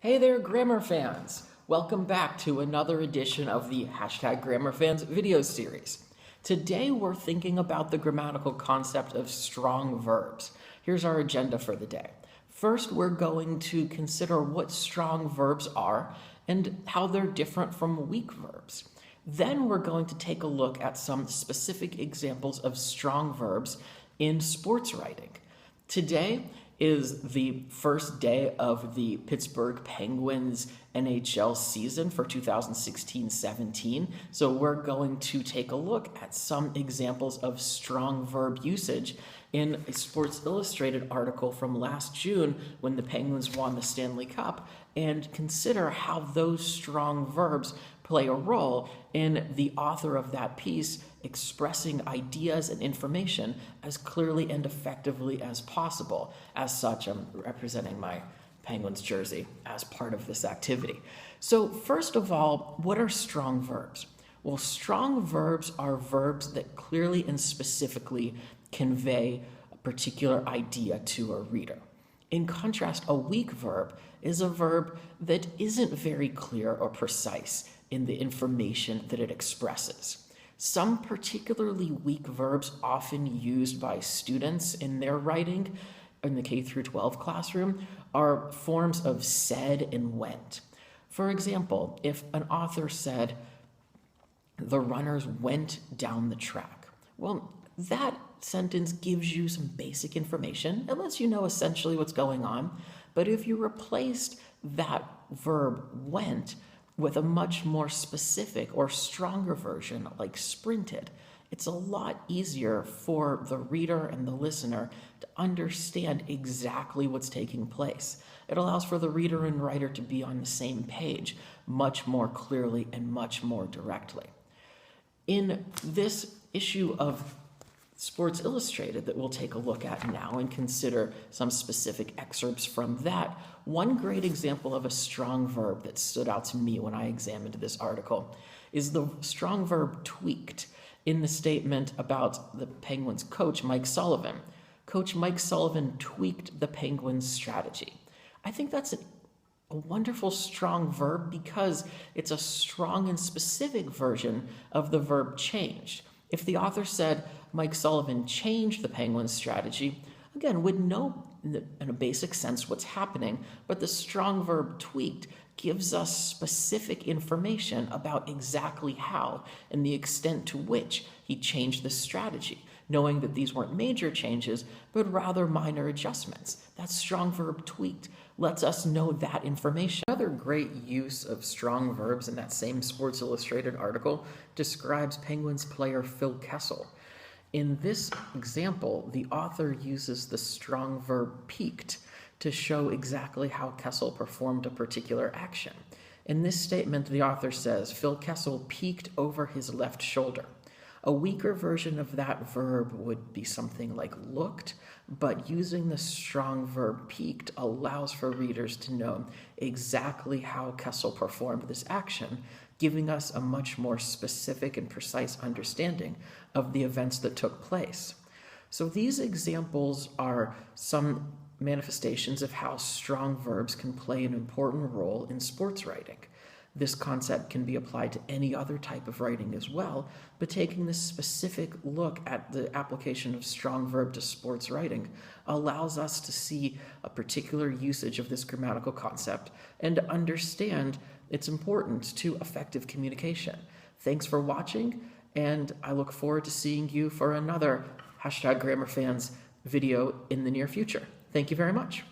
Hey there, grammar fans! Welcome back to another edition of the #GrammarFans video series. Today we're thinking about the grammatical concept of strong verbs. Here's our agenda for the day. First, we're going to consider what strong verbs are and how they're different from weak verbs. Then we're going to take a look at some specific examples of strong verbs in sports writing. Today is the first day of the Pittsburgh Penguins NHL season for 2016-17. So we're going to take a look at some examples of strong verb usage in a Sports Illustrated article from last June when the Penguins won the Stanley Cup, and consider how those strong verbs play a role in the author of that piece expressing ideas and information as clearly and effectively as possible. As such, I'm representing my Penguins jersey as part of this activity. So first of all, what are strong verbs? Well, strong verbs are verbs that clearly and specifically convey a particular idea to a reader. In contrast, a weak verb is a verb that isn't very clear or precise in the information that it expresses. Some particularly weak verbs often used by students in their writing in the K-12 classroom are forms of said and went. For example, if an author said, "The runners went down the track," well, that sentence gives you some basic information. It lets you know essentially what's going on. But if you replaced that verb went with a much more specific or stronger version like sprinted, it's a lot easier for the reader and the listener to understand exactly what's taking place. It allows for the reader and writer to be on the same page much more clearly and much more directly. In this issue of Sports Illustrated that we'll take a look at now and consider some specific excerpts from that, one great example of a strong verb that stood out to me when I examined this article is the strong verb tweaked in the statement about the Penguins coach, Mike Sullivan. Coach Mike Sullivan tweaked the Penguins' strategy. I think that's a wonderful strong verb because it's a strong and specific version of the verb changed. If the author said Mike Sullivan changed the Penguins' strategy, again, we'd know in a basic sense what's happening, but the strong verb tweaked gives us specific information about exactly how and the extent to which he changed the strategy, knowing that these weren't major changes, but rather minor adjustments. That strong verb tweaked lets us know that information. Another great use of strong verbs in that same Sports Illustrated article describes Penguins player Phil Kessel. In this example, the author uses the strong verb peaked to show exactly how Kessel performed a particular action. In this statement, the author says, "Phil Kessel peeked over his left shoulder." A weaker version of that verb would be something like looked, but using the strong verb peeked allows for readers to know exactly how Kessel performed this action, giving us a much more specific and precise understanding of the events that took place. So these examples are some manifestations of how strong verbs can play an important role in sports writing. This concept can be applied to any other type of writing as well, but taking this specific look at the application of strong verb to sports writing allows us to see a particular usage of this grammatical concept and understand its importance to effective communication. Thanks for watching, and I look forward to seeing you for another #GrammarFans video in the near future. Thank you very much.